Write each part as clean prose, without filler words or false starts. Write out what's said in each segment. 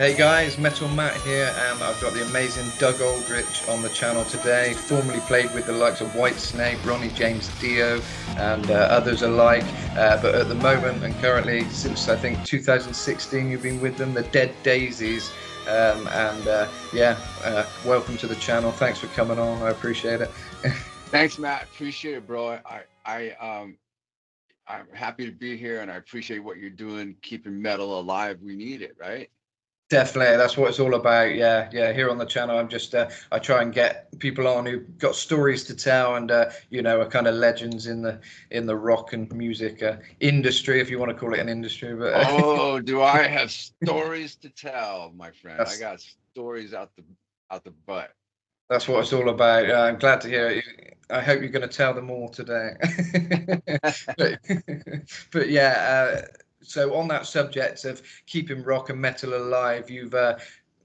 Hey guys, Metal Matt here, and I've got the amazing Doug Aldrich on the channel today. Formerly played with the likes of Whitesnake, Ronnie James Dio, and others alike. But at the moment and currently, since I think 2016, you've been with them, the Dead Daisies. Welcome to the channel. Thanks for coming on. I appreciate it. Thanks, Matt. Appreciate it, bro. I'm happy to be here, and I appreciate what you're doing, keeping metal alive. We need it, right? Definitely, that's what it's all about. Yeah, yeah. Here on the channel, I'm just I try and get people on who've got stories to tell, and are kind of legends in the rock and music industry, if you want to call it an industry. But Oh, do I have stories to tell, my friend? I that's got stories out the butt. that's what it's all about. I'm glad to hear it. I hope you're going to tell them all today. but, but yeah. So on that subject of keeping rock and metal alive, you've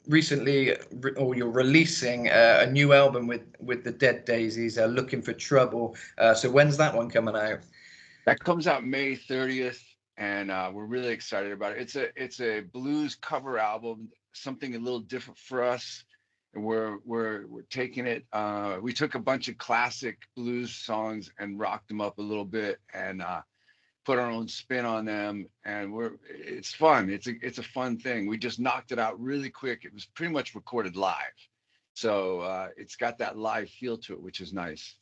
recently, or you're releasing a new album with the Dead Daisies, Looking for Trouble. So when's that one coming out? That comes out May 30th, and we're really excited about it. It's a blues cover album, something a little different for us. And we're taking it. We took a bunch of classic blues songs and rocked them up a little bit, and put our own spin on them, and it's fun. It's a fun thing. We just knocked it out really quick. It was pretty much recorded live, so it's got that live feel to it, which is nice.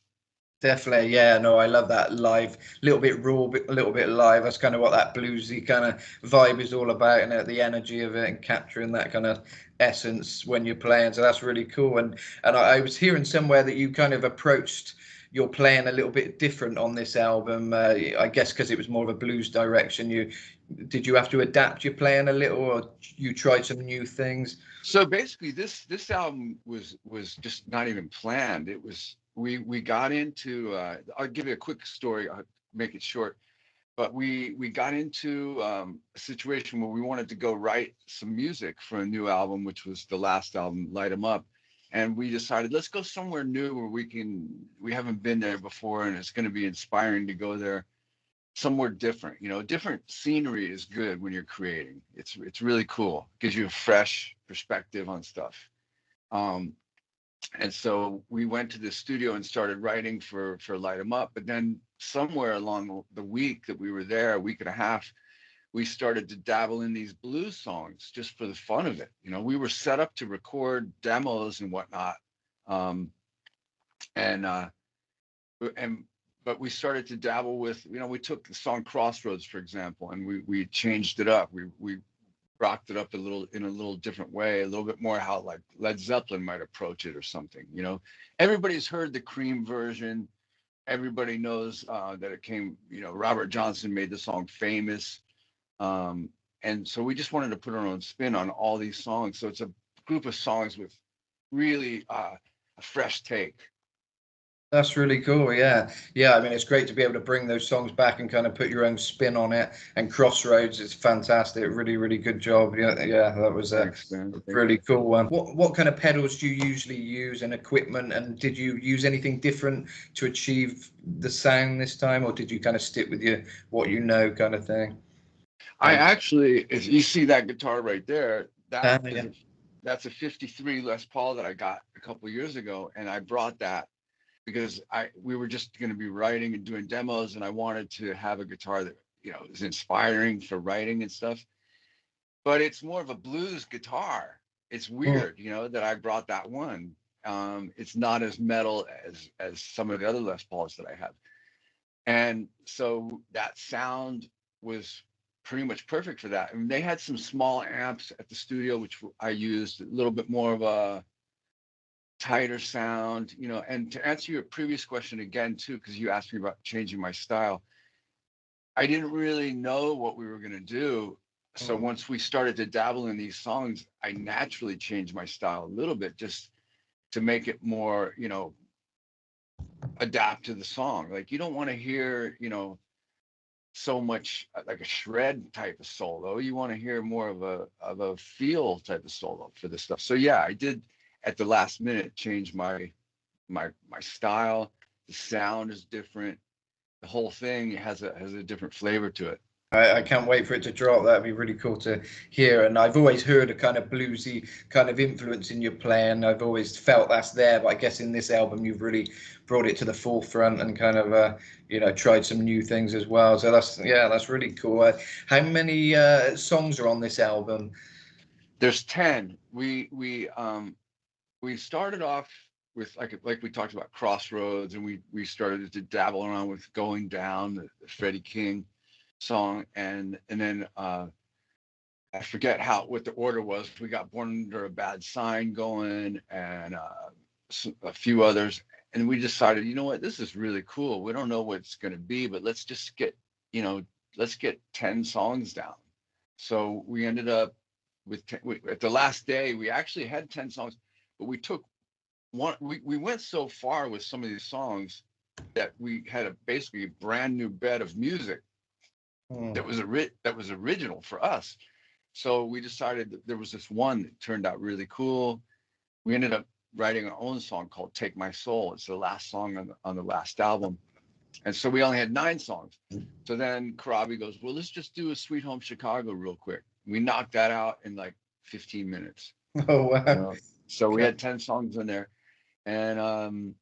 Definitely, yeah. No, I love that live, little bit raw, a little bit live. That's kind of what that bluesy kind of vibe is all about, and the energy of it, and capturing that kind of essence when you're playing. So that's really cool. And I was hearing somewhere that you kind of approached your playing a little bit different on this album. I guess because it was more of a blues direction. Did you have to adapt your playing a little, or you tried some new things? So basically, this album was just not even planned. It was we got into. I'll give you a quick story. I'll make it short. But we got into a situation where we wanted to go write some music for a new album, which was the last album, Light 'Em Up. And we decided, let's go somewhere new where we haven't been there before, and it's going to be inspiring to go there somewhere different. Different scenery is good when you're creating. It's really cool. Gives you a fresh perspective on stuff. Um, and so we went to the studio and started writing for Light 'Em Up. But then somewhere along the week that we were there, a week and a half, we started to dabble in these blues songs just for the fun of it. We were set up to record demos and whatnot. Um, and uh, and but we started to dabble with, we took the song Crossroads, for example, and we changed it up. We rocked it up a little in a little different way, a little bit more how like Led Zeppelin might approach it or something. Everybody's heard the Cream version. Everybody knows that it came, Robert Johnson made the song famous. And so we just wanted to put our own spin on all these songs. So it's a group of songs with really a fresh take. That's really cool. Yeah. Yeah. I mean, it's great to be able to bring those songs back and kind of put your own spin on it. And Crossroads is fantastic. Really, really good job. Yeah. Yeah. That was a Thanks, man. really cool one. What kind of pedals do you usually use and equipment? And did you use anything different to achieve the sound this time? Or did you kind of stick with what you know kind of thing? I actually, if you see that guitar right there, Yeah. that's a 53 Les Paul that I got a couple of years ago. And I brought that because we were just going to be writing and doing demos, and I wanted to have a guitar that is inspiring for writing and stuff. But it's more of a blues guitar. It's Mm. weird, that I brought that one. It's not as metal as some of the other Les Pauls that I have, and so that sound was pretty much perfect for that. I mean, they had some small amps at the studio, which I used a little bit more of a tighter sound, and to answer your previous question again too, because you asked me about changing my style, I didn't really know what we were going to do. So Mm. once we started to dabble in these songs, I naturally changed my style a little bit just to make it more, adapt to the song. Like you don't want to hear, so much like a shred type of solo. You want to hear more of a feel type of solo for this stuff. So yeah, I did at the last minute change my style. The sound is different. The whole thing has a different flavor to it. I can't wait for it to drop. That'd be really cool to hear. And I've always heard a kind of bluesy kind of influence in your playing. I've always felt that's there, but I guess in this album you've really brought it to the forefront and kind of tried some new things as well. So that's really cool. How many songs are on this album? There's 10. We started off with like we talked about Crossroads, and we started to dabble around with Going Down, the Freddie King song, and then I forget what the order was. We got Born Under a Bad Sign going, and a few others, and we decided, you know what, this is really cool. We don't know what it's going to be, but let's just get, let's get 10 songs down. So we ended up with at the last day we actually had 10 songs, but we took one. We went so far with some of these songs that we had basically a brand new bed of music that was original for us. So we decided that there was this one that turned out really cool. We ended up writing our own song called Take My Soul. It's the last song on the last album. And so we only had 9 songs. So then Karabi goes, well, let's just do a Sweet Home Chicago real quick. We knocked that out in like 15 minutes. Oh, wow. So we had 10 songs in there. And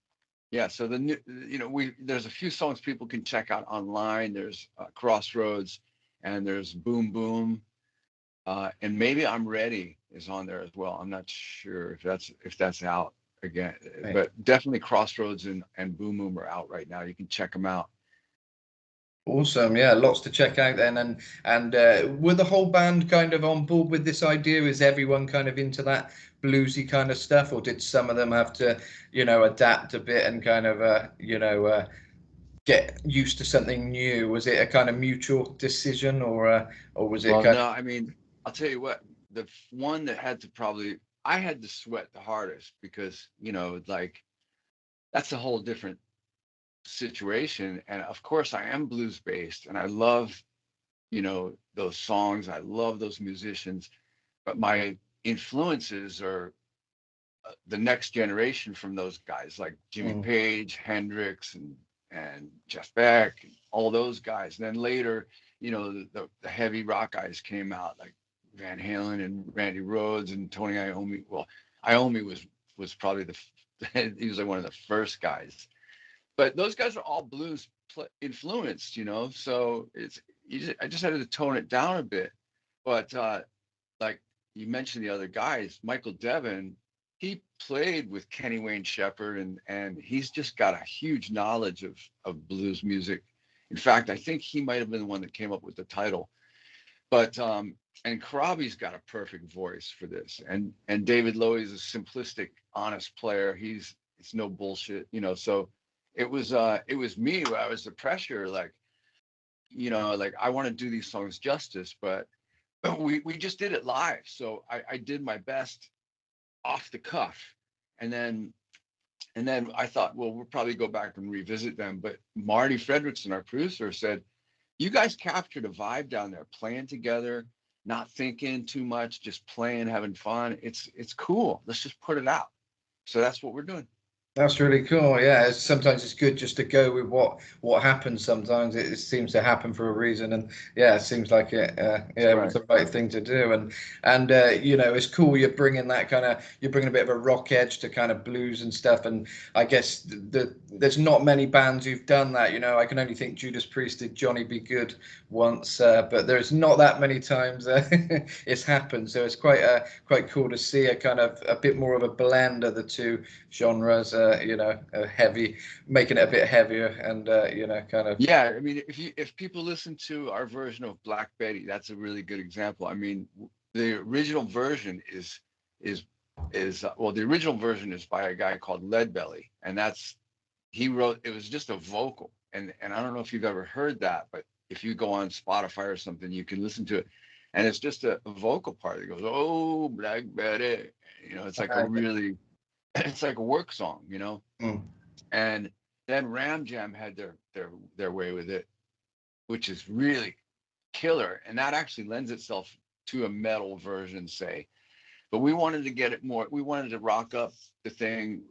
yeah, so there's a few songs people can check out online. There's Crossroads, and there's Boom Boom. And Maybe I'm Ready is on there as well. I'm not sure if that's out again, Right. But definitely Crossroads and Boom Boom are out right now. You can check them out. Awesome, yeah, lots to check out then. And were the whole band kind of on board with this idea? Is everyone kind of into that bluesy kind of stuff, or did some of them have to, adapt a bit and kind of, get used to something new? Was it a kind of mutual decision, or was it Well, kind no, I mean, I'll tell you what, the one that I had to sweat the hardest because, like that's a whole different situation. And of course I am blues based and I love, those songs. I love those musicians, but my influences are the next generation from those guys like Jimmy of? Page, Hendrix, and Jeff Beck, and all those guys. And then later, the heavy rock guys came out like Van Halen and Randy Rhoads and Tony Iommi. Well, Iommi was probably he was like one of the first guys. But those guys are all blues influenced, So I just had to tone it down a bit. But like you mentioned, the other guys, Michael Devin, he played with Kenny Wayne Shepherd, and he's just got a huge knowledge of blues music. In fact, I think he might have been the one that came up with the title. But and Karabi's got a perfect voice for this, and David Lowey's a simplistic, honest player. It's no bullshit, So it was me. I was the pressure, like like I want to do these songs justice, but we just did it live. So I did my best off the cuff, and then I thought, well, we'll probably go back and revisit them. But Marty Fredrickson, our producer, said, you guys captured a vibe down there, playing together, not thinking too much, just playing, having fun. It's cool. Let's just put it out. So that's what we're doing. That's really cool. Yeah, sometimes it's good just to go with what happens. Sometimes it seems to happen for a reason, and yeah, it seems like it was Right. the right thing to do. And it's cool. You're bringing a bit of a rock edge to kind of blues and stuff. And I guess there's not many bands who've done that. I can only think Judas Priest did Johnny Be Good once, but there's not that many times it's happened. So it's quite cool to see a kind of a bit more of a blend of the two genres. Heavy, making it a bit heavier, and kind of. Yeah, I mean, if people listen to our version of Black Betty, that's a really good example. I mean, the original version is the original version is by a guy called Leadbelly, and he wrote. It was just a vocal, and I don't know if you've ever heard that, but if you go on Spotify or something, you can listen to it, and it's just a vocal part that goes, "Oh, Black Betty," it's like it's like a work song, Mm. And then Ram Jam had their way with it, which is really killer, and that actually lends itself to a metal version, say. But we wanted to get it more. We wanted to rock up the thing,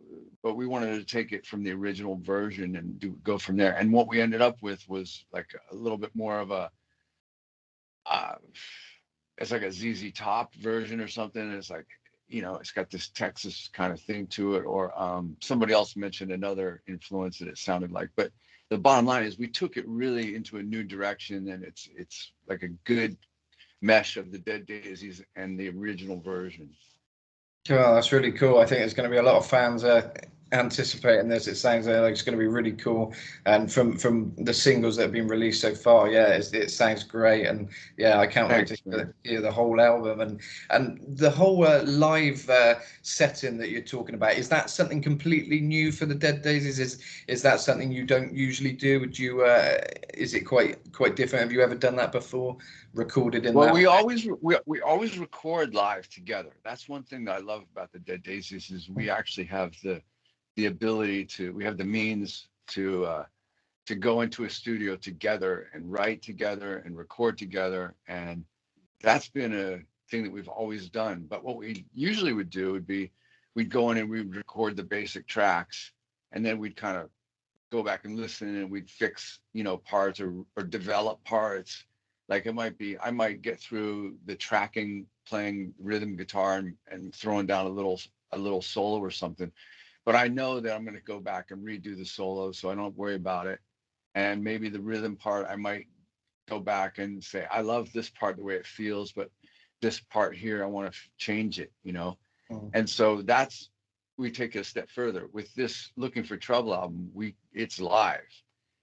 but we wanted to take it from the original version and go from there. And what we ended up with was like a little bit more of a uh, it's like a ZZ Top version or something. And it's like, it's got this Texas kind of thing to it. Or somebody else mentioned another influence that it sounded like. But the bottom line is we took it really into a new direction, and it's like a good mesh of the Dead Daisies and the original version. Oh, that's really cool. I think there's going to be a lot of fans anticipating this. It sounds like it's going to be really cool. And from the singles that have been released so far, yeah, it sounds great. And yeah, I can't wait to Thanks, man. hear the whole album and the whole live setting that you're talking about. Is that something completely new for the Dead Daisies? Is that something you don't usually do? Would you? Is it quite different? Have you ever done that before? Recorded in Well, that we way? always we always record live together. That's one thing that I love about the Dead Daisies is we actually have the ability to, we have the means to go into a studio together and write together and record together, and that's been a thing that we've always done. But what we usually would do would be we'd go in and we'd record the basic tracks, and then we'd kind of go back and listen, and we'd fix parts or develop parts. Like it might be I might get through the tracking playing rhythm guitar and throwing down a little solo or something, but I know that I'm going to go back and redo the solo, so I don't worry about it. And maybe the rhythm part, I might go back and say, I love this part the way it feels, but this part here, I want to change it. Mm. And so we take it a step further with this Looking for Trouble album. It's live.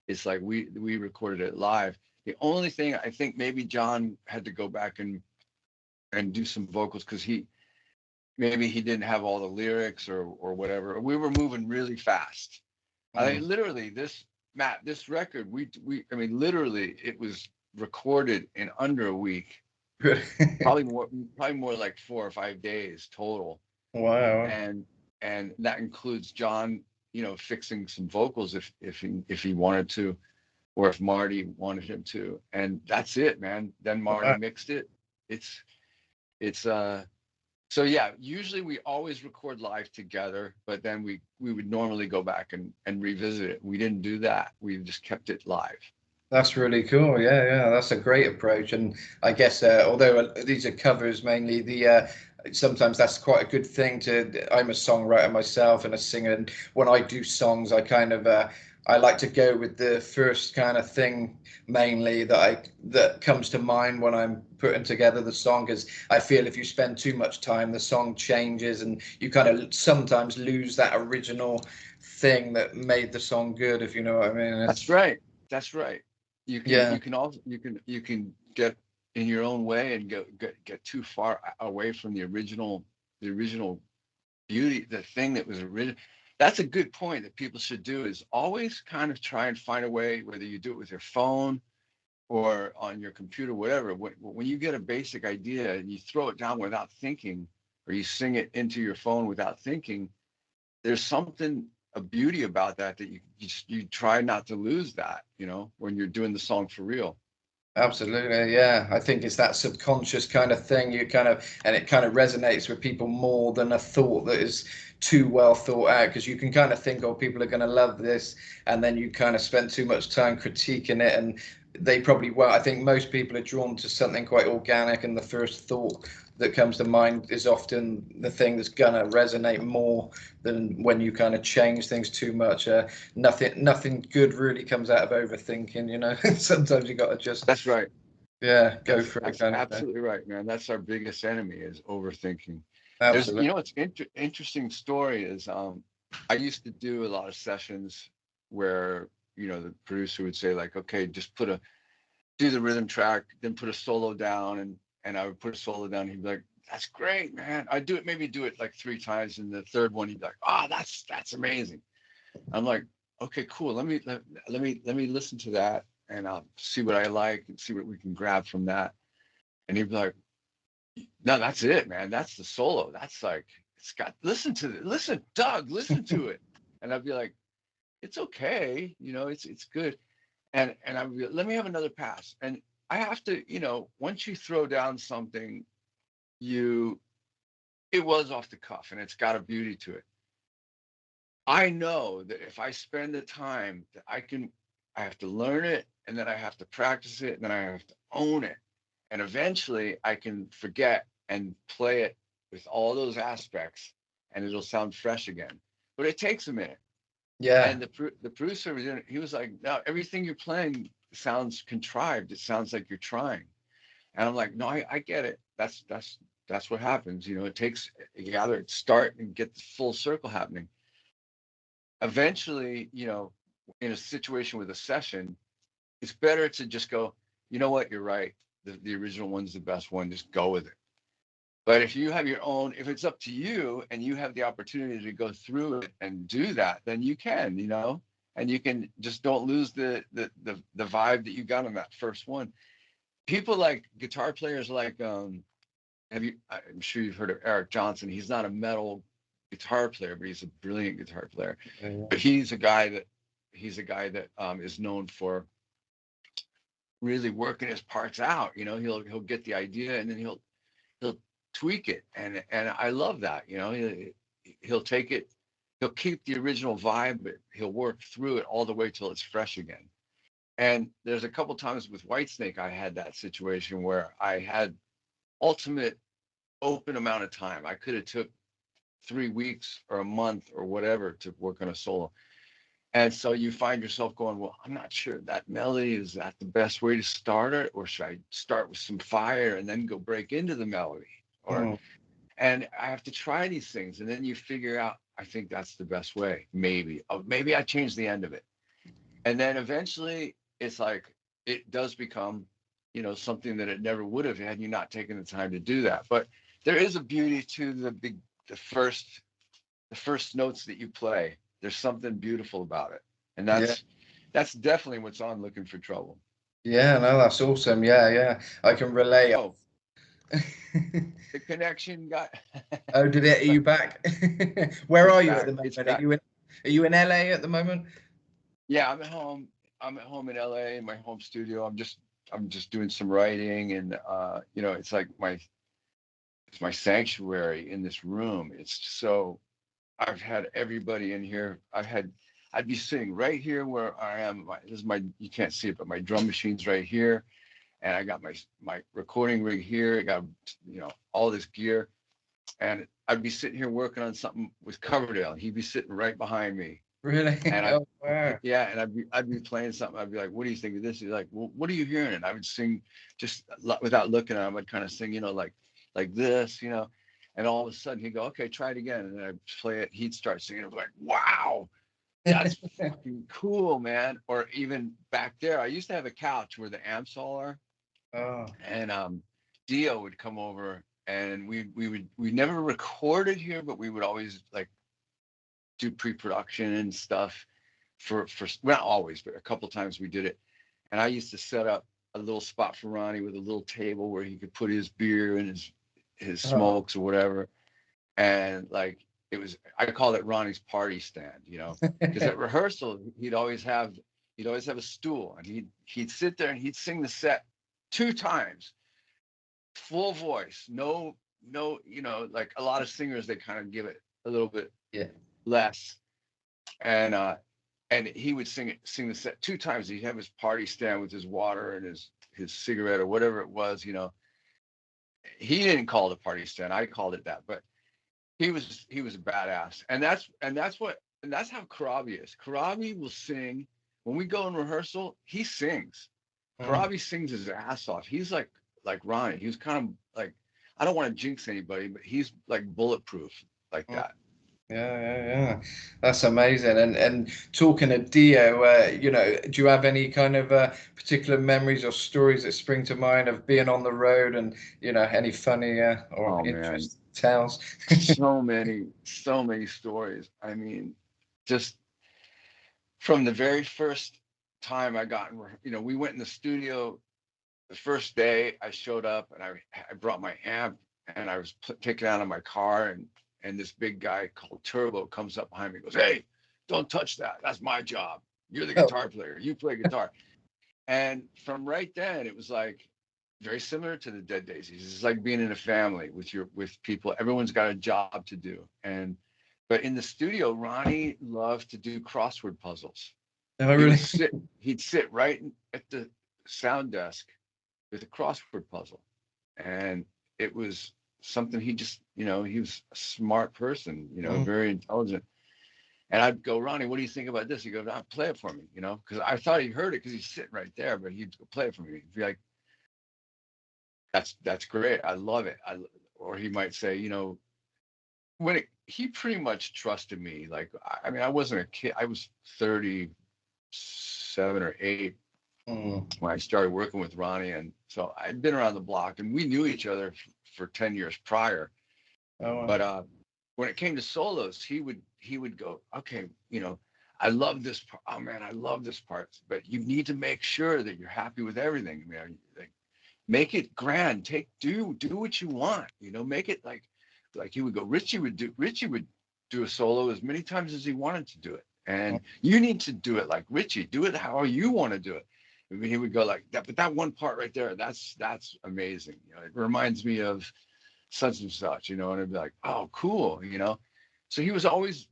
It's like we recorded it live. The only thing I think maybe John had to go back and do some vocals because maybe he didn't have all the lyrics or whatever. We were moving really fast. I Mm. mean, literally, this record, I mean, literally, it was recorded in under a week, probably more like 4 or 5 days total, Wow. and that includes John, fixing some vocals if he wanted to, or if Marty wanted him to, and that's it, man. Then Marty Wow. mixed it. It's it's. So yeah, usually we always record live together, but then we would normally go back and revisit it. We didn't do that. We just kept it live. That's really cool. Yeah, yeah, that's a great approach. And I guess although these are covers mainly, the sometimes that's quite a good thing to. I'm a songwriter myself and a singer, and when I do songs, I kind of I like to go with the first kind of thing mainly that comes to mind when I'm putting together the song, because I feel if you spend too much time, the song changes, and you kind of sometimes lose that original thing that made the song good, if you know what I mean. That's right. That's right. You can Yeah. you can also you can get in your own way and get too far away from the original beauty, the thing that was original. That's a good point that people should do is always kind of try and find a way, whether you do it with your phone or on your computer, whatever. When you get a basic idea and you throw it down without thinking, or you sing it into your phone without thinking, there's something a beauty about that you try not to lose that, when you're doing the song for real. Absolutely, yeah. I think it's that subconscious kind of thing. You kind of, and it kind of resonates with people more than a thought that is too well thought out. Because you can kind of think, oh, people are going to love this, and then you kind of spend too much time critiquing it, and they probably won't. I think most people are drawn to something quite organic, and the first thought that comes to mind is often the thing that's gonna resonate more than when you kind of change things too much. Nothing good really comes out of overthinking. Sometimes you got to just That's right. go That's for it that's kind of thing. absolutely right, man. That's our biggest enemy is overthinking. There's, Absolutely. it's interesting story is I used to do a lot of sessions where the producer would say like, okay, just do the rhythm track, then put a solo down, and I would put a solo down. And he'd be like, that's great, man. Maybe do it like 3 times, and the third one he'd be like, oh, that's amazing. I'm like, okay, cool. Let me listen to that, and I'll see what I like and see what we can grab from that. And he'd be like, no, that's it, man. That's the solo. That's like, it's got, listen to it. Listen, Doug, listen to it. And I'd be like, it's okay. It's good. And I would be, let me have another pass. And I have to, once you throw down something, it was off the cuff and it's got a beauty to it. I know that if I spend the time that I have to learn it, and then I have to practice it, and then I have to own it. And eventually I can forget and play it with all those aspects, and it'll sound fresh again. But it takes a minute. Yeah. And the producer was he was like, no, everything you're playing sounds contrived. It sounds like you're trying. And I'm like, no, I get it. That's what happens. You know, it takes, you gotta start and get the full circle happening. Eventually, you know, in a situation with a session, it's better to just go, you know what, you're right. The original one's the best one. Just go with it. But if you have your own, if it's up to you and you have the opportunity to go through it and do that, then you can, you know, and you can just don't lose the vibe that you got on that first one. People like guitar players like I'm sure you've heard of Eric Johnson. He's not a metal guitar player, but he's a brilliant guitar player. Yeah. But he's a guy that is known for really working his parts out. You know, he'll get the idea and then he'll tweak it, and I love that. You know, he'll take it, he'll keep the original vibe, but he'll work through it all the way till it's fresh again. And there's a couple times with Whitesnake I had that situation where I had ultimate open amount of time. I could have took 3 weeks or a month or whatever to work on a solo. And so you find yourself going, well, I'm not sure that melody is that the best way to start it, or should I start with some fire and then go break into the melody? Or and I have to try these things, and then you figure out, I think that's the best way. Maybe, maybe I change the end of it, and then eventually it's like it does become, you know, something that it never would have had you not taken the time to do that. But there is a beauty to the first notes that you play. There's something beautiful about it, and Yeah. that's definitely what's on Looking for Trouble. Yeah, no, that's awesome. Yeah, yeah. I can relate. Oh, the connection got Oh, did it? Are you back? Where it's are you at back. the moment? It's back. Are you in LA at the moment? Yeah, I'm at home. I'm at home in LA in my home studio. I'm just doing some writing, and you know, it's my sanctuary in this room. It's so I've had everybody in here. I'd be sitting right here where I am. This is my, you can't see it, but my drum machine's right here, and I got my recording rig here. I got, you know, all this gear, and I'd be sitting here working on something with Coverdale, and he'd be sitting right behind me. Really? And Oh, wow. yeah, and I'd be playing something. I'd be like, "What do you think of this?" He's like, "Well, what are you hearing?" And I would sing just without looking at him. I'd kind of sing, you know, like this, you know. And all of a sudden he'd go, "Okay, try it again." And then I'd play it. He'd start singing. I'm like, "Wow, that's fucking cool, man!" Or even back there, I used to have a couch where the amps all are, Oh, and Dio would come over, and we never recorded here, but we would always like do pre-production and stuff for well, not always, but a couple times we did it. And I used to set up a little spot for Ronnie with a little table where he could put his beer and his oh. smokes or whatever. And like I called it Ronnie's party stand, you know, because at rehearsal he'd always have a stool, and he'd sit there and he'd sing the set 2 times, full voice, no, you know, like a lot of singers, they kind of give it a little bit Yeah. less. And he would sing the set 2 times. He'd have his party stand with his water and his cigarette or whatever it was, you know. He didn't call it a party stand. I called it that, but he was a badass. And that's how Karabi is. Karabi will sing when we go in rehearsal. He sings. Karabi sings his ass off. He's like Ronnie. He was kind of like, I don't want to jinx anybody, but he's like bulletproof like Mm. that. Yeah, yeah, yeah. That's amazing. And talking of Dio, you know, do you have any kind of particular memories or stories that spring to mind of being on the road, and you know, any funny or Oh man, interesting tales? so many stories. I mean, just from the very first time I got, you know, we went in the studio the first day I showed up, and I brought my amp, and I was taken out of my car, and this big guy called Turbo comes up behind me and goes, "Hey, don't touch that. That's my job. You're the Oh, guitar player. You play guitar." And from right then, it was like very similar to the Dead Daisies. It's like being in a family with people. Everyone's got a job to do. But in the studio, Ronnie loved to do crossword puzzles. oh, He really? would he'd sit right at the sound desk, with a crossword puzzle. And it was something he just, he was a smart person, very intelligent. And I'd go, Ronnie, what do you think about this? He'd go, nah, play it for me, because I thought he heard it because he's sitting right there, but he'd go, play it for me. He'd be like, that's great. I love it. Or he might say, he pretty much trusted me. Like, I mean, I wasn't a kid. I was 37 or 8 when I started working with Ronnie. And so I'd been around the block and we knew each other for 10 years prior. Oh, wow. But when it came to solos, he would go, okay, I love this part. Oh man, I love this part. But you need to make sure that you're happy with everything. I mean, like, make it grand. Do what you want. Make it like he would go. Richie would do a solo as many times as he wanted to do it, and you need to do it like Richie. Do it how you want to do it. I mean, he would go like that. But that one part right there, that's amazing. It reminds me of such and such. And I'd be like, oh, cool. So he was always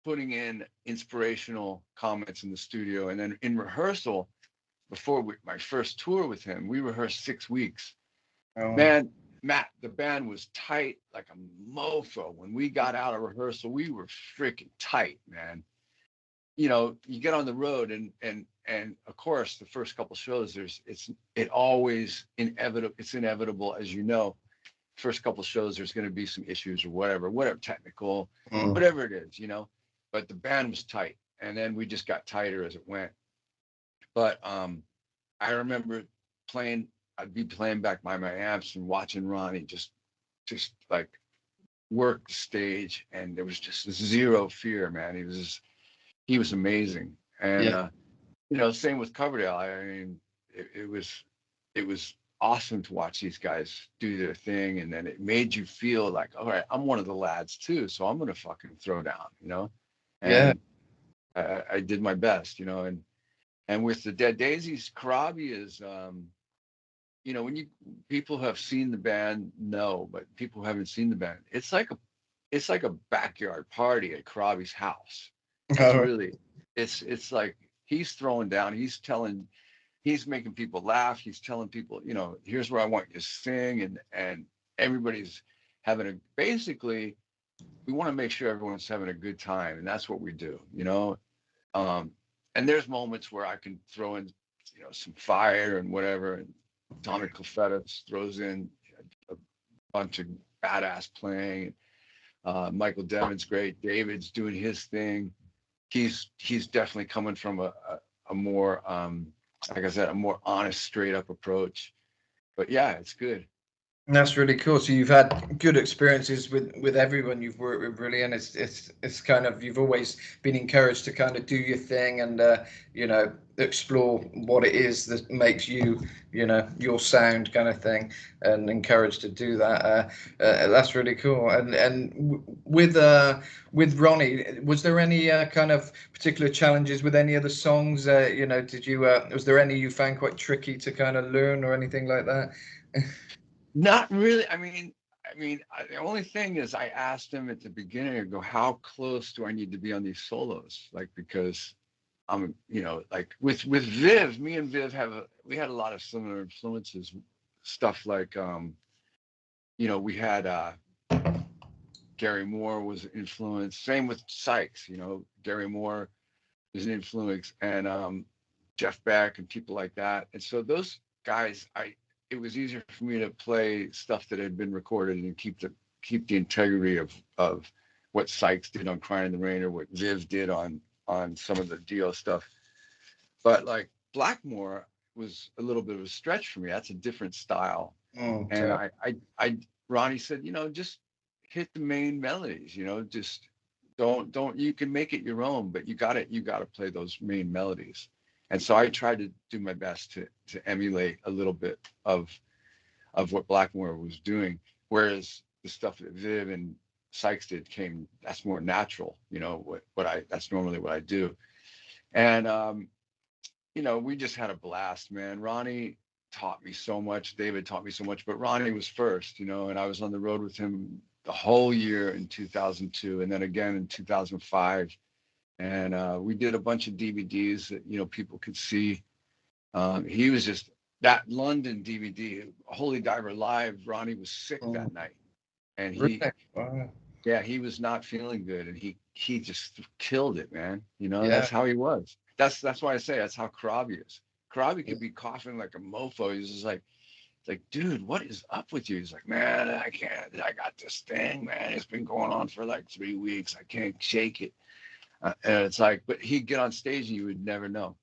putting in inspirational comments in the studio, and then in rehearsal. Before my first tour with him, we rehearsed 6 weeks. Oh. Man, Matt, the band was tight like a mofo. When we got out of rehearsal, we were freaking tight, man. You get on the road and of course the first couple shows, it's inevitable, as first couple shows there's going to be some issues or whatever technical, whatever it is, but the band was tight, and then we just got tighter as it went. But I remember I'd be playing back by my amps and watching Ronnie just like work the stage, and there was just zero fear, man. He was amazing. And same with Coverdale. I mean, it was awesome to watch these guys do their thing, and then it made you feel like, all right, I'm one of the lads too, so I'm gonna fucking throw down, And I did my best, and with the Dead Daisies, Karabi is, when people who have seen the band know, but people who haven't seen the band, it's like a backyard party at Karabi's house. It's like he's throwing down, he's making people laugh, he's telling people, here's where I want you to sing, and everybody's basically, we want to make sure everyone's having a good time, and that's what we do, and there's moments where I can throw in, some fire and whatever. And Tommy Clufetis throws in a bunch of badass playing. Michael Devon's great. David's doing his thing. He's definitely coming from a more, like I said, a more honest, straight up approach. But yeah, it's good. That's really cool. So you've had good experiences with everyone you've worked with, really, and it's kind of, you've always been encouraged to kind of do your thing and explore what it is that makes you, your sound kind of thing, and encouraged to do that. That's really cool. And with Ronnie, was there any kind of particular challenges with any of the songs? Did you was there any you found quite tricky to kind of learn or anything like that? Not really. I mean, the only thing is I asked him at the beginning, I go, how close do I need to be on these solos? Like, because I'm, like with Viv, me and Viv we had a lot of similar influences, stuff like, we had Gary Moore was an influence. Same with Sykes, Gary Moore was an influence, and Jeff Beck and people like that. And so those guys, it was easier for me to play stuff that had been recorded and keep the integrity of what Sykes did on Crying in the Rain or what Viv did on some of the Dio stuff. But like Blackmore was a little bit of a stretch for me. That's a different style. And Ronnie said, just hit the main melodies, just don't, you can make it your own, but you gotta play those main melodies. And so I tried to do my best to emulate a little bit of what Blackmore was doing, whereas the stuff that Viv and Sykes did that's more natural, that's normally what I do. And we just had a blast, man. Ronnie taught me so much, David taught me so much, but Ronnie was first, and I was on the road with him the whole year in 2002, and then again in 2005. And we did a bunch of DVDs that people could see. He was just that London DVD, Holy Diver Live, Ronnie was sick that night, and Really? Wow. yeah, he was not feeling good, and he just killed it, man. You know, Yeah. that's how he was. That's why I say that's how Karabi is. Karabi could be coughing like a mofo. He's just like, it's like, dude, what is up with you? He's like, man, I can't. I got this thing, man. It's been going on for like 3 weeks. I can't shake it. And it's like, but he'd get on stage and you would never know.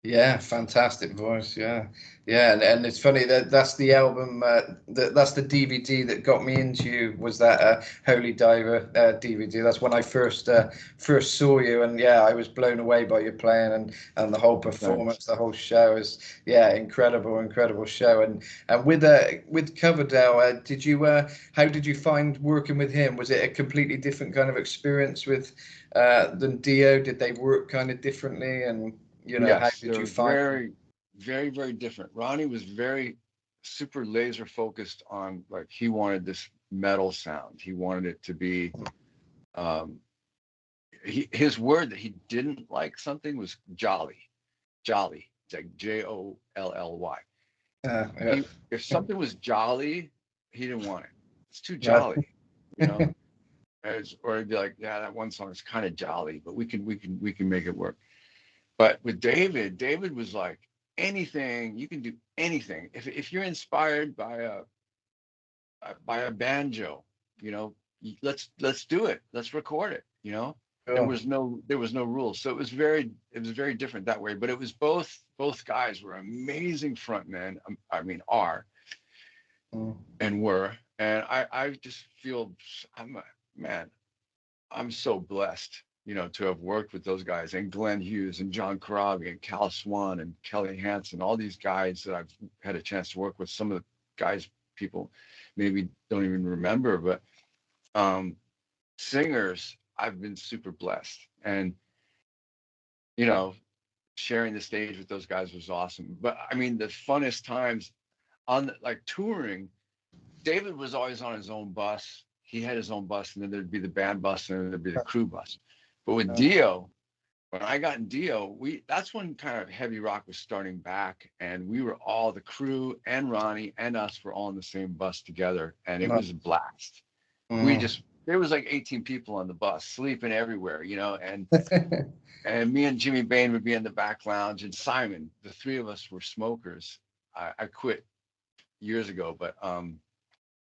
Yeah, fantastic voice. Yeah, yeah, and it's funny that that's the album, that's the DVD that got me into you. Was that Holy Diver DVD? That's when I first saw you, and yeah, I was blown away by your playing and the whole Thanks. performance. The whole show is incredible, incredible show. And with Coverdale, did you how did you find working with him? Was it a completely different kind of experience with than Dio? Did they work kind of differently? And how Yes, did they're you find? very, very, very different. Ronnie was very super laser focused on, like, he wanted this metal sound. He wanted it to be um his word that he didn't like something was jolly. Jolly. It's like Jolly. Yeah, He If something was jolly, he didn't want it. It's too right. jolly, you know. Or he'd be like, yeah, that one song is kind of jolly, but we can make it work. But with David, David was like, anything, you can do anything. If you're inspired by a banjo, you know, let's do it. Let's record it, you know. Sure. There was no rules. So it was very different that way. But it was both guys were amazing frontmen. I mean, are Mm. and were. And I just feel man, I'm so blessed, you know, to have worked with those guys, and Glenn Hughes and John Corabi and Cal Swan and Kelly Hansen, all these guys that I've had a chance to work with. Some of the guys people maybe don't even remember, but singers, I've been super blessed. And, you know, sharing the stage with those guys was awesome. But I mean, the funnest times on like touring, David was always on his own bus. He had his own bus, and then there'd be the band bus, and then there'd be the crew bus. But with Dio, when I got in Dio, that's when kind of heavy rock was starting back, and we were all, the crew and Ronnie and us were all in the same bus together, and it No. was a blast. Mm. There was like 18 people on the bus, sleeping everywhere, you know, and me and Jimmy Bain would be in the back lounge, and Simon, the three of us were smokers. I quit years ago, but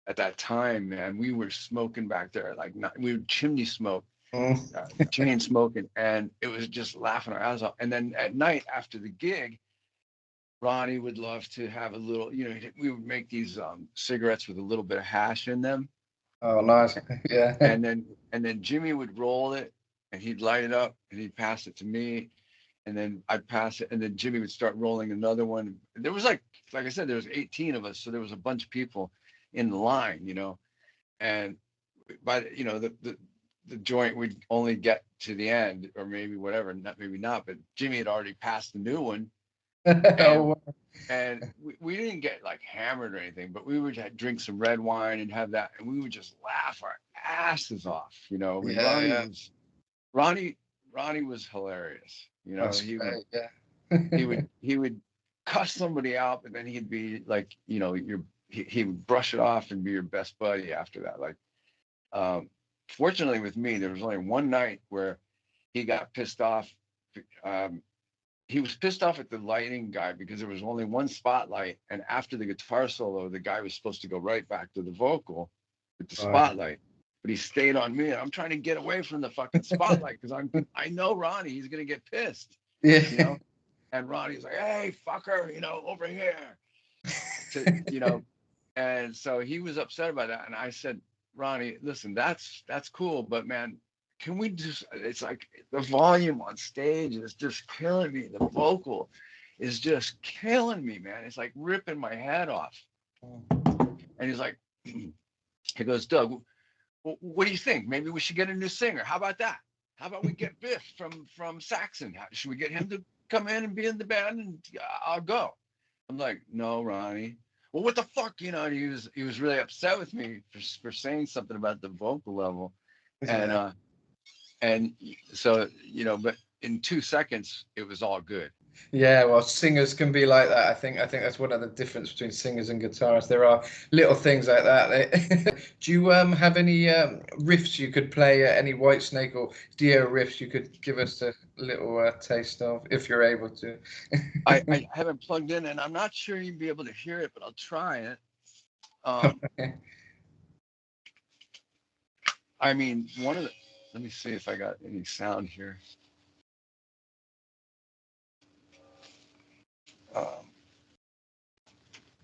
at that time, man, we were smoking back there, like, we would chimney smoke, Mm. chain smoking, and it was just laughing our ass off. And then at night after the gig, Ronnie would love to have a little, you know, we would make these cigarettes with a little bit of hash in them, Oh, nice. Yeah. and then Jimmy would roll it, and he'd light it up, and he'd pass it to me, and then I'd pass it, and then Jimmy would start rolling another one. There was like I said, there was 18 of us, so there was a bunch of people in the line, you know, and by you know the joint would only get to the end, or maybe whatever, not maybe not, but Jimmy had already passed the new one, and Oh, we didn't get like hammered or anything, but we would drink some red wine and have that, and we would just laugh our asses off, you know. I mean, yeah, yeah. Ronnie Ronnie was hilarious, you know. That's great. Yeah. He would cuss somebody out, but then he'd be like, you know, he would brush it off and be your best buddy after that. Like, um, fortunately with me, there was only one night where he got pissed off. Um, he was pissed off at the lighting guy because there was only one spotlight, and after the guitar solo, the guy was supposed to go right back to the vocal with the Right. spotlight, but he stayed on me, and I'm trying to get away from the fucking spotlight because I know Ronnie, he's gonna get pissed, you Yeah. know. And Ronnie's like, "Hey, fucker, you know, over here," you know. And so he was upset about that, and I said, "Ronnie, listen, that's cool, but man, can we just? It's like the volume on stage is just killing me. The vocal is just killing me, man. It's like ripping my head off." And he's like, he goes, "Doug, what do you think? Maybe we should get a new singer. How about that? How about we get Biff from Saxon? Should we get him to come in and be in the band, and I'll go?" I'm like, "No, Ronnie." Well, what the fuck, you know? And he was really upset with me for saying something about the vocal level, and Yeah. and so, you know, but in 2 seconds it was all good. Yeah, well, singers can be like that. I think that's one of the difference between singers and guitarists. There are little things like that. Do you have any riffs you could play? Any Whitesnake or Dio riffs you could give us a little taste of, if you're able to? I haven't plugged in, and I'm not sure you'd be able to hear it, but I'll try it. I mean, let me see if I got any sound here.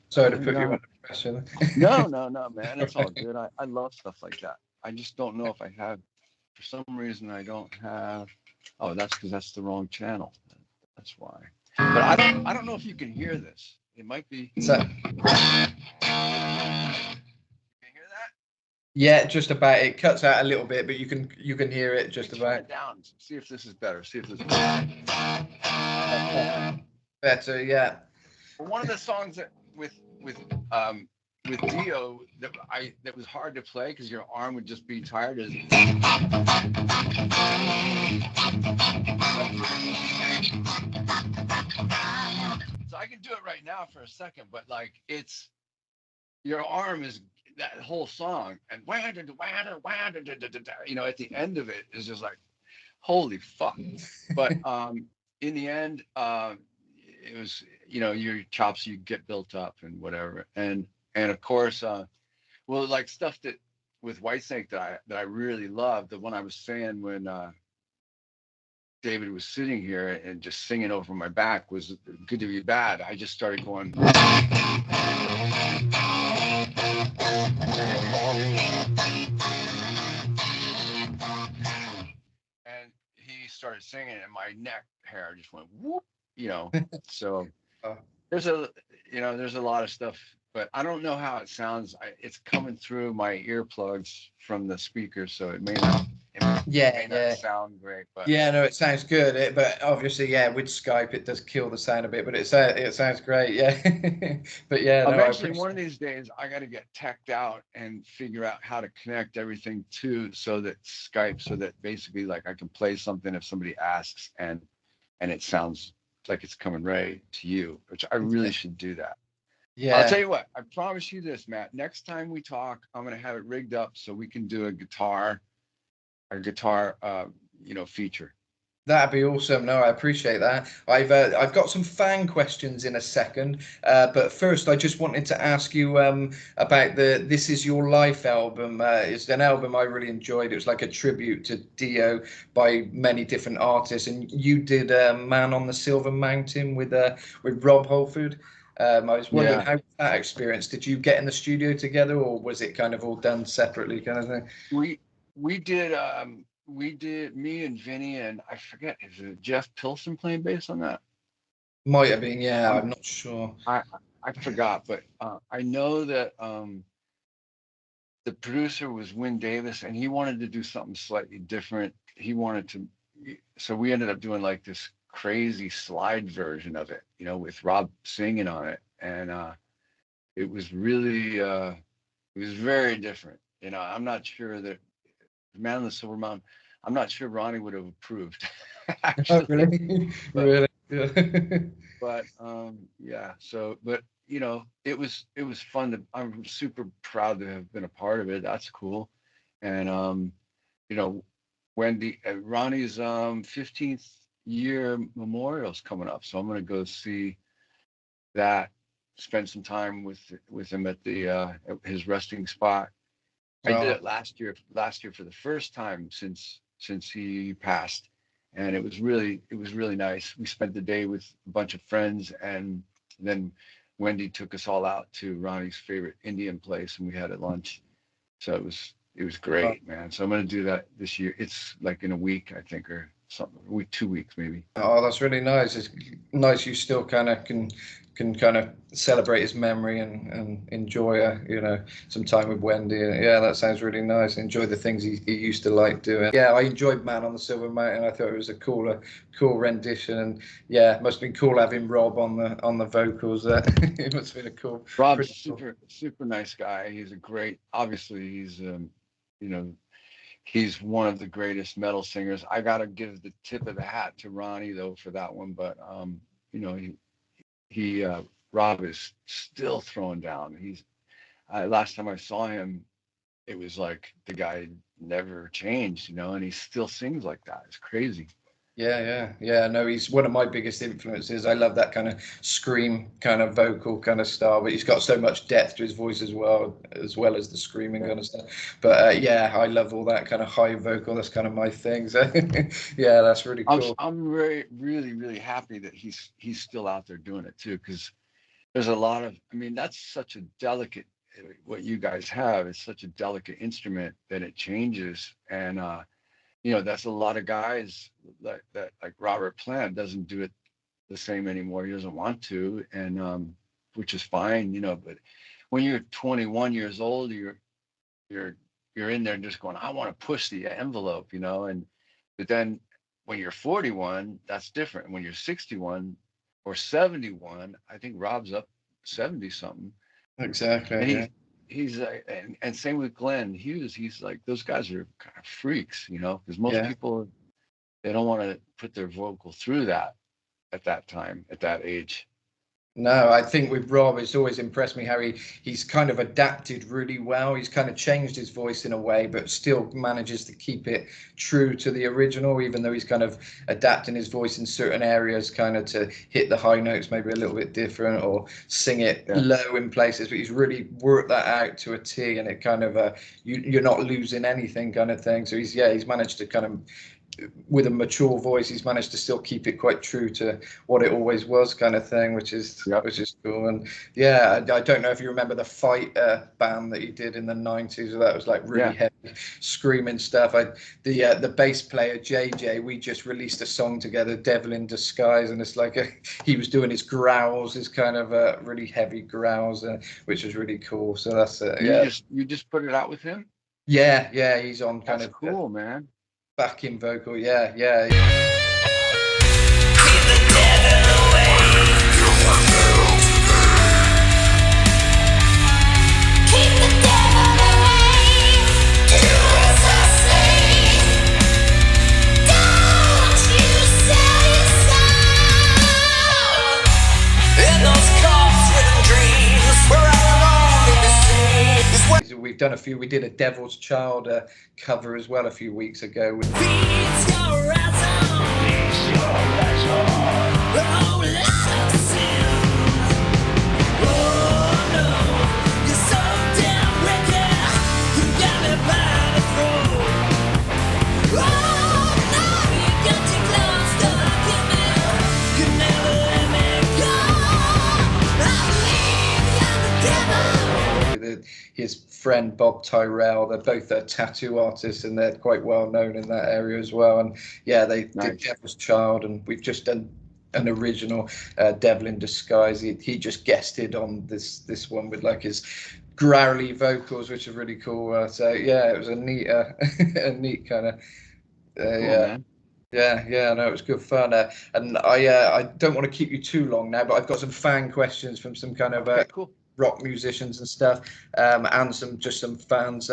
Sorry to put you under pressure. No, man. It's all good. I love stuff like that. I just don't know if I have, for some reason, I don't have. Oh, that's because that's the wrong channel. That's why. But I don't know if you can hear this. It might be. So, Can you hear that? yeah, just about. It cuts out a little bit, but you can hear it just Turn about. it down. See if this is better. See if this is Better. Yeah. one of the songs that with Dio that was hard to play because your arm would just be tired is. So I can do it right now for a second, but like it's your arm is that whole song and you know at the end of it is just like holy fuck. But in the end it was your chops you get built up and whatever and of course well like stuff that with Whitesnake that I really loved, the one I was saying when David was sitting here and just singing over my back was Good to Be Bad. I just started going. And he started singing and my neck hair just went whoop, so there's a lot of stuff, but I don't know how it sounds. It's coming through my earplugs from the speakers, so it may not sound great, but yeah, no, it sounds good. But obviously, yeah, with Skype, it does kill the sound a bit. But it sounds great, yeah. But yeah, no, eventually one of these days I got to get teched out and figure out how to connect everything to so that Skype, so that basically like I can play something if somebody asks and it sounds like it's coming right to you, which I really should do that. Yeah. I'll tell you what, I promise you this, Matt. Next time we talk, I'm going to have it rigged up so we can do a guitar feature. That'd be awesome. No, I appreciate that. I've got some fan questions in a second, but first I just wanted to ask you about the "This Is Your Life" album. It's an album I really enjoyed. It was like a tribute to Dio by many different artists, and you did "Man on the Silver Mountain" with Rob Halford. I was wondering how that experience. Did you get in the studio together, or was it kind of all done separately, kind of thing? We did me and Vinny and I forget, is it Jeff Pilson playing bass on that? Might have been, yeah. I'm not sure. I forgot, but I know that the producer was Win Davis, and he wanted to do something slightly different. So we ended up doing like this crazy slide version of it, with Rob singing on it, and it was really, it was very different. I'm not sure that Man on the Silver Mountain. I'm not sure Ronnie would have approved. Actually, really, but, really. Yeah. But yeah. So, but it was fun. I'm super proud to have been a part of it. That's cool. And Wendy, Ronnie's 15th year memorial's coming up, so I'm gonna go see that. Spend some time with him at his resting spot. I did it last year for the first time since he passed, and it was really nice. We spent the day with a bunch of friends, and then Wendy took us all out to Ronnie's favorite Indian place, and we had a lunch. So it was great, man. So I'm gonna do that this year. It's like in a week, I think, or something. 2 weeks maybe. Oh, that's really nice. It's nice you still kind of can kind of celebrate his memory and enjoy some time with Wendy. Yeah, that sounds really nice. Enjoy the things he used to like doing. Yeah, I enjoyed Man on the Silver Mountain. I thought it was a cool rendition, and yeah, it must have been cool having Rob on the vocals. It must have been a cool. Rob's super nice guy. He's obviously he's one of the greatest metal singers. I gotta give the tip of the hat to Ronnie though for that one, but he Rob is still throwing down. He's last time I saw him, it was like the guy never changed, and he still sings like that. It's crazy. Yeah. No, he's one of my biggest influences. I love that kind of scream, kind of vocal kind of style, but he's got so much depth to his voice as well as the screaming kind of stuff. But yeah, I love all that kind of high vocal. That's kind of my thing. So yeah, that's really cool. I'm really, really, really happy that he's still out there doing it too, because there's a lot of, I mean, that's such a delicate, what you guys have is such a delicate instrument that it changes. And, that's a lot of guys that like Robert Plant doesn't do it the same anymore. He doesn't want to, and which is fine, but when you're 21 years old, you're in there just going, I want to push the envelope, but then when you're 41, that's different. When you're 61 or 71, I think Rob's up 70 something. Exactly. And he's and same with Glenn Hughes. He's like, those guys are kind of freaks, because most people, they don't want to put their vocal through that at that time, at that age. No, I think with Rob, it's always impressed me how he's kind of adapted really well. He's kind of changed his voice in a way, but still manages to keep it true to the original, even though he's kind of adapting his voice in certain areas, kind of to hit the high notes maybe a little bit different or sing it low in places. But he's really worked that out to a T, and it kind of you're not losing anything kind of thing. So he's managed to kind of, with a mature voice, he's managed to still keep it quite true to what it always was kind of thing, which is cool. And I don't know if you remember the Fight band that he did in the 90s, that was like really heavy screaming stuff. The bass player JJ, we just released a song together, Devil in Disguise, and it's like he was doing his growls, his kind of really heavy growls, which was really cool. So that's you just put it out with him. He's on kind of cool, man. Backing vocal, We've done a few. We did a Devil's Child cover as well a few weeks ago. His friend Bob Tyrell, they're both tattoo artists, and they're quite well known in that area as well. And they did Devil's Child, and we've just done an original Devil in Disguise. He just guested on this one with like his growly vocals, which are really cool. So it was a neat kind of no, it was good fun. And I don't want to keep you too long now, but I've got some fan questions from some kind of cool rock musicians and stuff, and some fans.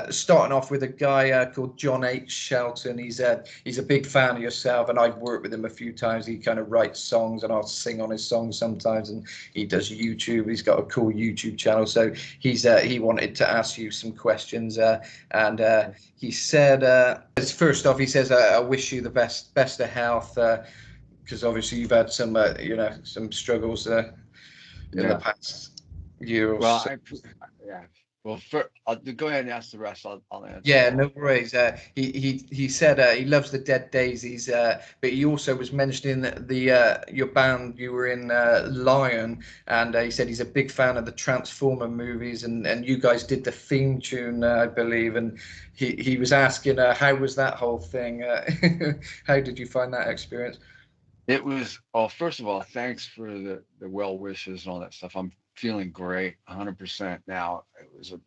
Starting off with a guy called John H. Shelton. He's a big fan of yourself, and I've worked with him a few times. He kind of writes songs, and I'll sing on his songs sometimes. And he does YouTube. He's got a cool YouTube channel. So he wanted to ask you some questions, and he said, first off, he says, I wish you the best of health, because obviously you've had some some struggles in the past year or so. Well, I'll go ahead and ask the rest. I'll answer. Yeah, no worries. He said he loves the Dead Daisies, but he also was mentioning the your band you were in, Lion, and he said he's a big fan of the Transformer movies, and you guys did the theme tune, I believe, and he was asking how was that whole thing? How did you find that experience? It was, first of all, thanks for the well wishes and all that stuff. I'm feeling great, 100% now. It was a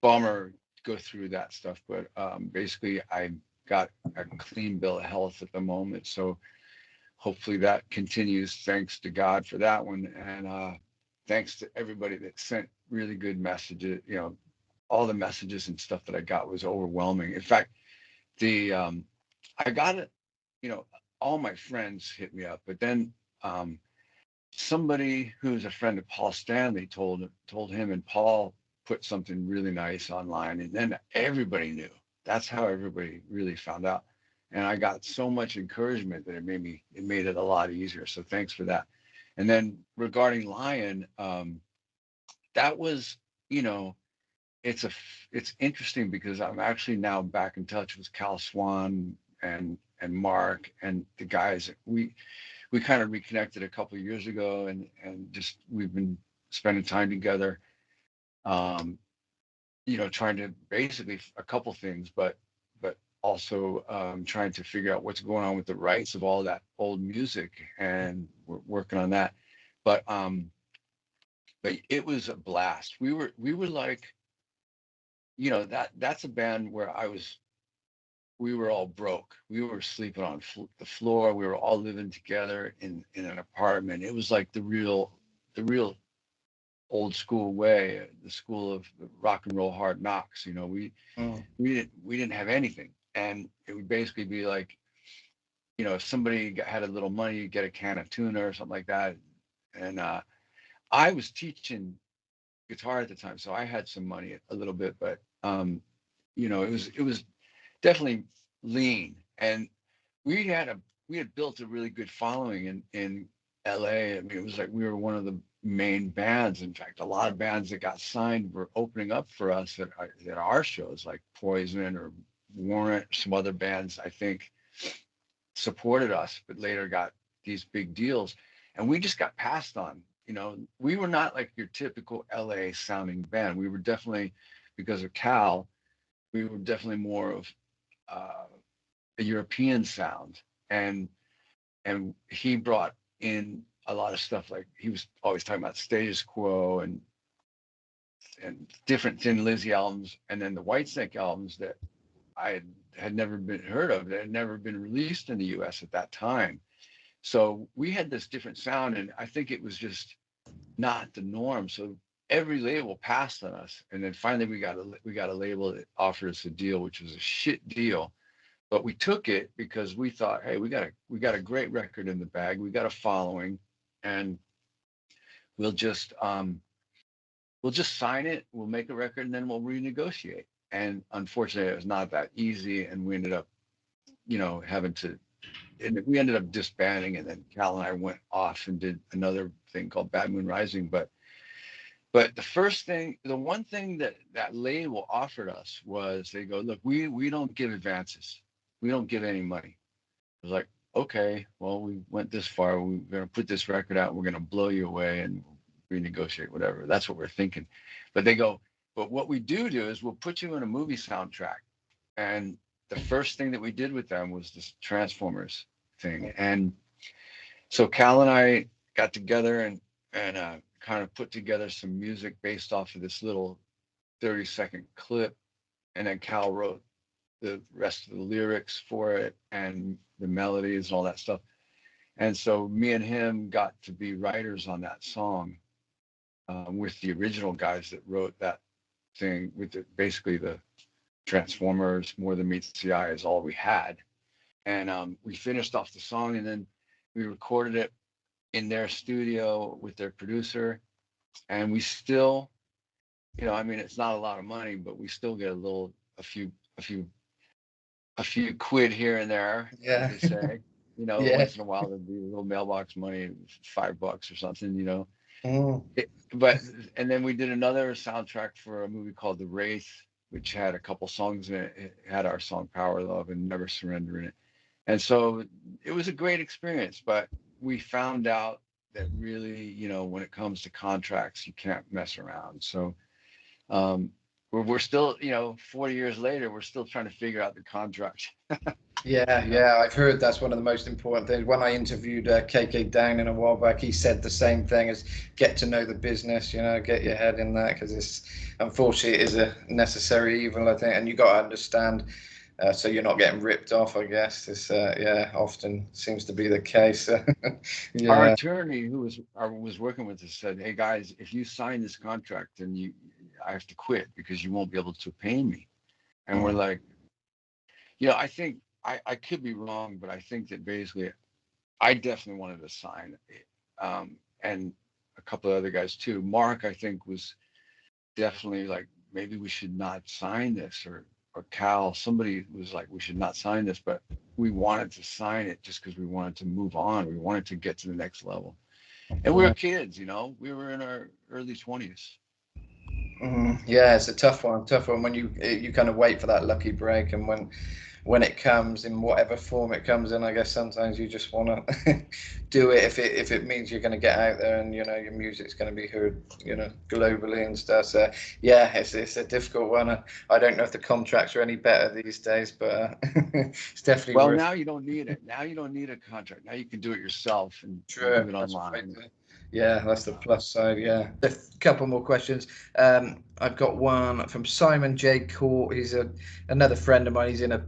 bummer to go through that stuff, but basically I got a clean bill of health at the moment. So hopefully that continues. Thanks to God for that one. And thanks to everybody that sent really good messages. All the messages and stuff that I got was overwhelming. In fact, I got it, all my friends hit me up, but then Somebody who's a friend of Paul Stanley told him, and Paul put something really nice online, and then everybody knew. That's how everybody really found out. And I got so much encouragement that it made it a lot easier. So thanks for that. And then regarding Lion, that was, you know, it's interesting because I'm actually now back in touch with Cal Swan and Mark and the guys. We kind of reconnected a couple of years ago, and just we've been spending time together. Trying to basically a couple things, but also trying to figure out what's going on with the rights of all that old music, and we're working on that. But it was a blast. We were like, that's a band where we were all broke. We were sleeping on the floor. We were all living together in an apartment. It was like the real old school way, the school of rock and roll hard knocks. We didn't have anything, and it would basically be like, if somebody had a little money, you get a can of tuna or something like that. And I was teaching guitar at the time, so I had some money a little bit, but it was definitely lean, and we had built a really good following in LA. I mean, it was like we were one of the main bands. In fact, a lot of bands that got signed were opening up for us at our shows, like Poison or Warrant. Some other bands, I think, supported us, but later got these big deals, and we just got passed on. We were not like your typical LA sounding band. We were definitely, because of Cal, we were definitely more of a European sound, and he brought in a lot of stuff. Like, he was always talking about Status Quo and different Thin Lizzy albums, and then the Whitesnake albums that I had never been heard of, that had never been released in the US at that time. So we had this different sound, and I think it was just not the norm. So every label passed on us, and then finally we got a label that offered us a deal, which was a shit deal, but we took it because we thought, hey, we got a great record in the bag, we got a following, and we'll just sign it, we'll make a record, and then we'll renegotiate. And unfortunately, it was not that easy, and we ended up, having to. And we ended up disbanding, and then Cal and I went off and did another thing called Bad Moon Rising. But the one thing that label offered us was, they go, look, we don't give advances. We don't give any money. I was like, okay, well, we went this far. We're going to put this record out. We're going to blow you away and renegotiate, whatever. That's what we're thinking. But they go, but what we do is we'll put you in a movie soundtrack. And the first thing that we did with them was this Transformers thing. And so Cal and I got together and kind of put together some music based off of this little 30-second clip. And then Cal wrote the rest of the lyrics for it and the melodies and all that stuff. And so me and him got to be writers on that song, with the original guys that wrote that thing, with basically the Transformers, More Than Meets the Eye is all we had. And we finished off the song, and then we recorded it in their studio with their producer. And we still, it's not a lot of money, but we still get a few quid here and there, Yeah. as they say. Yeah. Once in a while there'd be a little mailbox money, $5 or something. Mm. And then we did another soundtrack for a movie called The Wraith, which had a couple songs in it. It had our song Power Love and Never Surrender in it. And so it was a great experience, but we found out that really, when it comes to contracts, you can't mess around. So we're still, 40 years later, we're still trying to figure out the contract. Yeah, I've heard that's one of the most important things. When I interviewed KK Downing a while back, he said the same thing, as get to know the business, get your head in that, because it's, unfortunately, it is a necessary evil, I think, and you got to understand, so you're not getting ripped off, I guess. This, often seems to be the case. Our Yeah. attorney, who was working with us, said, hey guys, if you sign this contract, then I have to quit because you won't be able to pay me. And we're like, I think, I could be wrong, but I think that basically I definitely wanted to sign it. And a couple of other guys too. Mark, I think, was definitely like, maybe we should not sign this, or Cal, somebody was like, we should not sign this, but we wanted to sign it just because we wanted to move on. We wanted to get to the next level. And we were kids, you know, we were in our early 20s. Yeah, it's a tough one when you kind of wait for that lucky break, and when it comes in whatever form it comes in, I guess sometimes you just want to do it if it means you're going to get out there and, you know, your music's going to be heard, you know, globally and stuff. So yeah, it's a difficult one. I don't know if the contracts are any better these days, but it's definitely Well, worth. now you don't need it. Now you don't need a contract. Now you can do it yourself and True. do it That's right. online. Yeah, that's the plus side. Yeah. A couple more questions. I've got one from Simon J. Court. He's another friend of mine. He's in a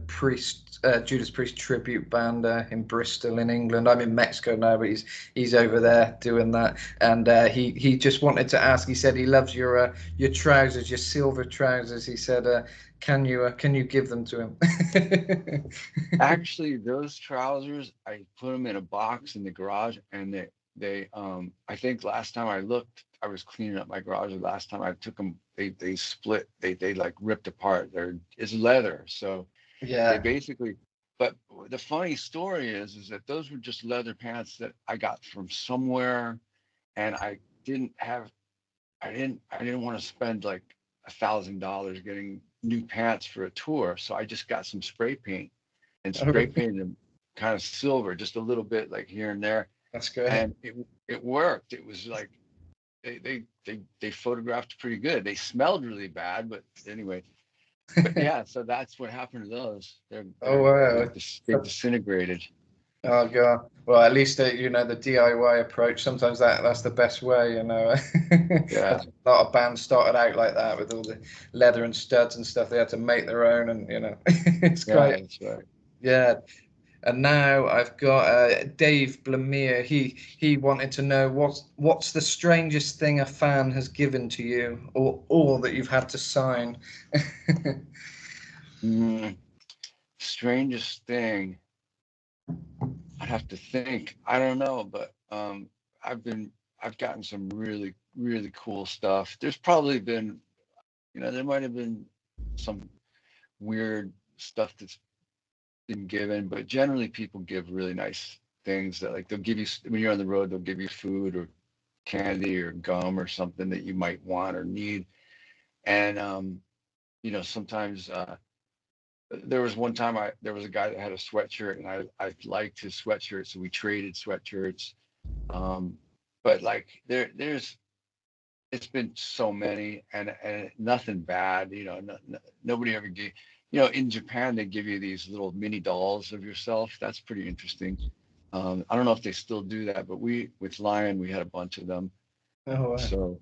Judas Priest tribute band in Bristol in England. I'm in Mexico now, but he's over there doing that. And he just wanted to ask. He said he loves your trousers, your silver trousers. He said, can you give them to him? Actually, those trousers, I put them in a box in the garage, and they I think last time I looked, I was cleaning up my garage. The last time I took them, they split, they like ripped apart. It's leather, so Yeah. they basically. But the funny story is that those were just leather pants that I got from somewhere, and I didn't want to spend like $1,000 getting new pants for a tour, so I just got some spray paint and spray painted them kind of silver, just a little bit like here and there. That's good. And it worked. It was like they photographed pretty good. They smelled really bad, but anyway. But yeah, so that's what happened to those. Wow. They disintegrated. Oh god. Well, at least you know, the DIY approach. Sometimes that's the best way. You know. Yeah. A lot of bands started out like that with all the leather and studs and stuff. They had to make their own, and you know, it's Yeah, great. that's right. Yeah. And now I've got Dave Blamere. He wanted to know what's the strangest thing a fan has given to you, or that you've had to sign. Strangest thing. I'd have to think. I don't know, but I've gotten some really, really cool stuff. There's probably been, you know, there might have been some weird stuff that's been given, but generally people give really nice things that, like, they'll give you, when you're on the road, they'll give you food or candy or gum or something that you might want or need. And you know, sometimes there was one time there was a guy that had a sweatshirt, and I liked his sweatshirt, so we traded sweatshirts. But like it's been so many, and nothing bad, you know. Nobody ever gave, you know, in Japan they give you these little mini dolls of yourself. That's pretty interesting. I don't know if they still do that, but with Lion, we had a bunch of them. Oh, wow. So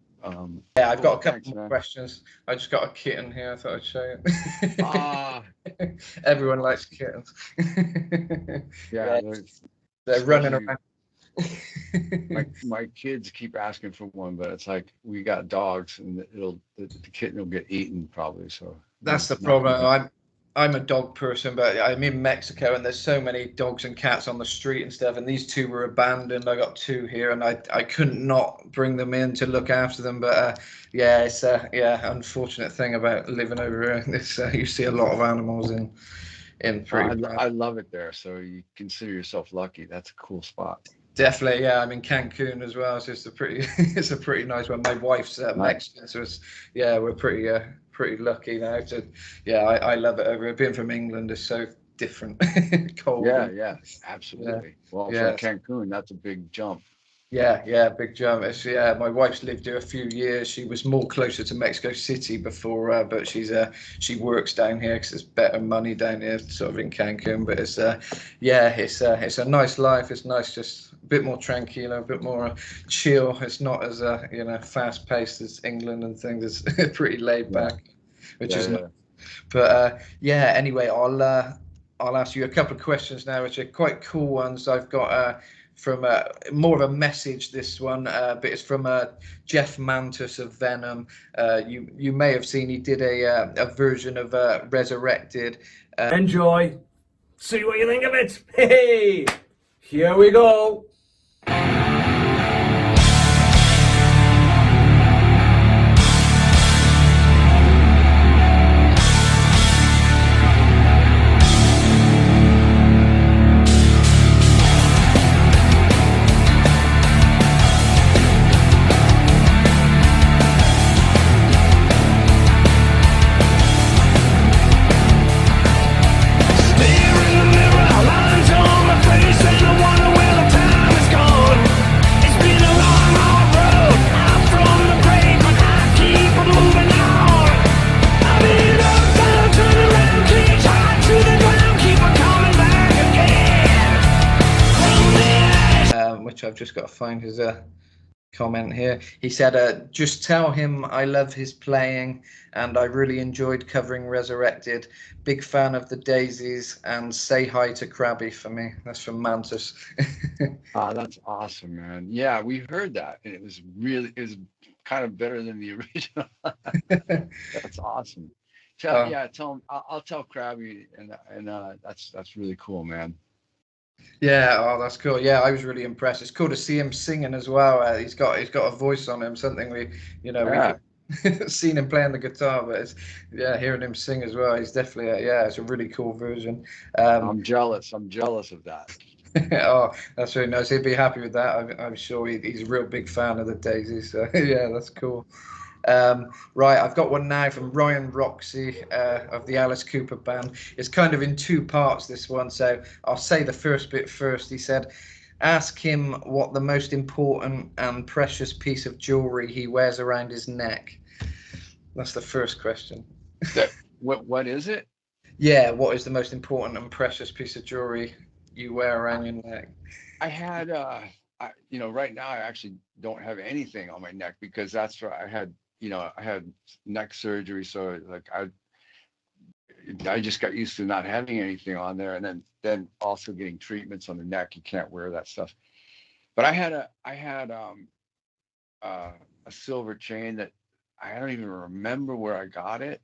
yeah, I've got a couple more questions. I just got a kitten here. I thought I'd show you. Everyone likes kittens. Yeah, they're running around. my kids keep asking for one, but it's like, we got dogs, and the kitten will get eaten probably. So that's the problem. I'm a dog person, but I'm in Mexico, and there's so many dogs and cats on the street and stuff. And these two were abandoned. I got two here, and I couldn't not bring them in to look after them. But yeah, it's unfortunate thing about living over here. It's you see a lot of animals in pretty. I love it there. So you consider yourself lucky. That's a cool spot. Definitely, yeah. I'm in Cancun as well, so it's a pretty nice one. My wife's Mexican, so we're pretty lucky now. So yeah, I love it over here. Being from England is so different, cold. Yeah, absolutely. Yeah. Well, from Cancun, that's a big jump. Yeah, big jump. My wife's lived here a few years. She was more closer to Mexico City before, but she works down here because it's better money down here, sort of in Cancun. But it's a nice life. It's nice, just a bit more tranquilo, a bit more chill. It's not as fast paced as England and things. It's pretty laid back, which is nice. But anyway, I'll ask you a couple of questions now, which are quite cool ones. I've got from more of a message, this one, but it's from Jeff Mantas of Venom. You may have seen he did a version of Resurrected. Enjoy. See what you think of it. Hey! Here we go. Which I've just got to find his comment here. He said, just tell him I love his playing and I really enjoyed covering Resurrected. Big fan of the Daisies and say hi to Krabby for me. That's from Mantas. Oh, that's awesome, man. Yeah, we heard that, and it was kind of better than the original. That's awesome. Tell him. I'll tell Krabby, and that's really cool, man. Yeah, oh, that's cool. Yeah, I was really impressed. It's cool to see him singing as well. He's got a voice on him, something we could seen him playing the guitar, but hearing him sing as well. He's definitely it's a really cool version. I'm jealous of that. Oh, that's really nice. He'd be happy with that. I'm sure he's a real big fan of the Daisies. So yeah, that's cool. Right, I've got one now from Ryan Roxy of the Alice Cooper Band. It's kind of in two parts, this one, so I'll say the first bit first. He said, ask him what the most important and precious piece of jewelry he wears around his neck. That's the first question. What is it? Yeah, what is the most important and precious piece of jewelry you wear around your neck? I had, right now I actually don't have anything on my neck because that's where I had neck surgery. So like I just got used to not having anything on there, and then also getting treatments on the neck. You can't wear that stuff. But I had a silver chain that I don't even remember where I got it,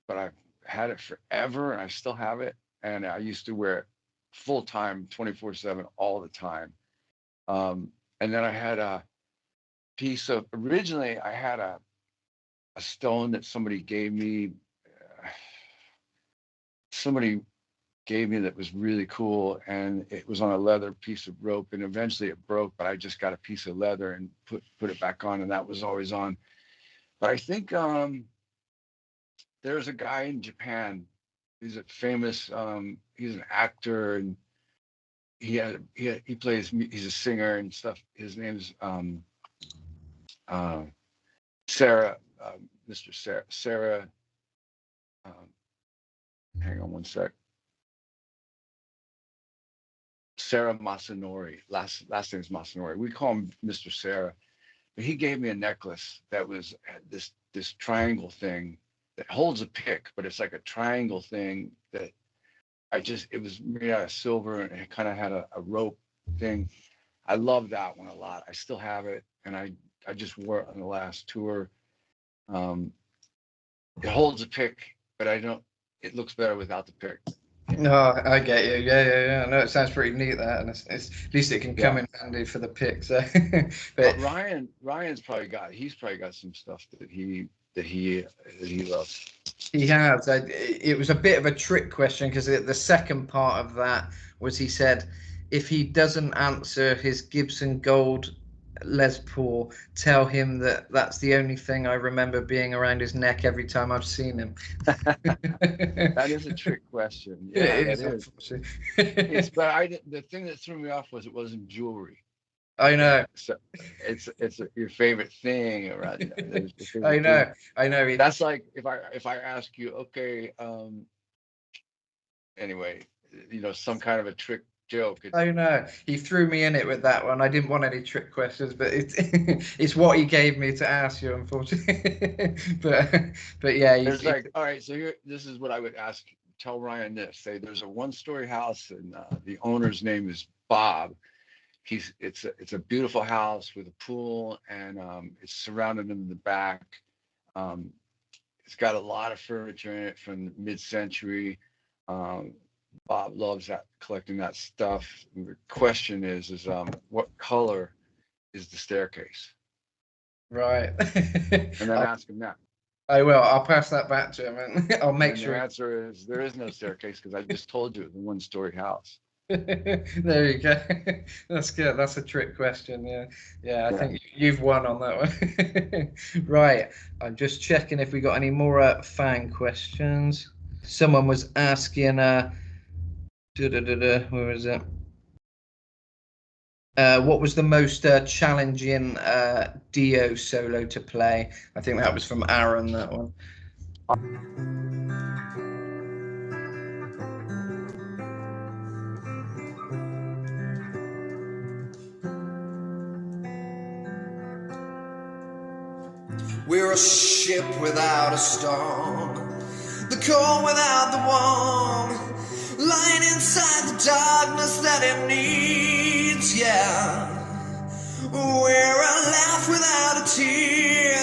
but I've had it forever and I still have it. And I used to wear it full time, 24/7, all the time. And then I had a piece of, originally I had a stone that somebody gave me that was really cool, and it was on a leather piece of rope, and eventually it broke, but I just got a piece of leather and put it back on, and that was always on. But I think there's a guy in Japan. He's a famous he's an actor, and he plays, he's a singer and stuff. His name's Sarah, Mr. Sarah. Hang on one sec. Sarah Masanori. Last name's Masanori. We call him Mr. Sarah. But he gave me a necklace that was this triangle thing that holds a pick, but it's like a triangle thing that it was made out of silver, and it kind of had a rope thing. I love that one a lot. I still have it, and I just wore it on the last tour. It holds a pick, but it looks better without the pick. No, I get you. Yeah. No, it sounds pretty neat, that, and it's at least it can come in handy for the pick. So, but Ryan's probably got some stuff that he loves. He has. It was a bit of a trick question because the second part of that was, he said, if he doesn't answer his Gibson Gold Les Paul, tell him that's the only thing I remember being around his neck every time I've seen him. That is a trick question. Yeah, it is. But the thing that threw me off was it wasn't jewelry. I know. So it's your favorite thing around. I know. That's like if I ask you, okay, anyway, some kind of a trick joke. I know. He threw me in it with that one. I didn't want any trick questions, but it's what he gave me to ask you, unfortunately. but yeah. It's like, all right, so this is what I would ask. Tell Ryan this. Say there's a one-story house, and the owner's name is Bob. It's a beautiful house with a pool, and it's surrounded in the back. It's got a lot of furniture in it from mid-century. Bob loves that, collecting that stuff. And the question is what color is the staircase? Right. And then ask him that. I will. I'll pass that back to him, and I'll make And sure. the answer is there is no staircase because I just told you it's a one-story house. There you go. That's good. That's a trick question. Yeah. I think you've won on that one. Right. I'm just checking if we got any more fan questions. Someone was asking. Where is it? What was the most challenging Dio solo to play? I think that was from Aaron, that one. We're a ship without a storm, the cold without the warm, lying inside the darkness that it needs, yeah. We're a laugh without a tear,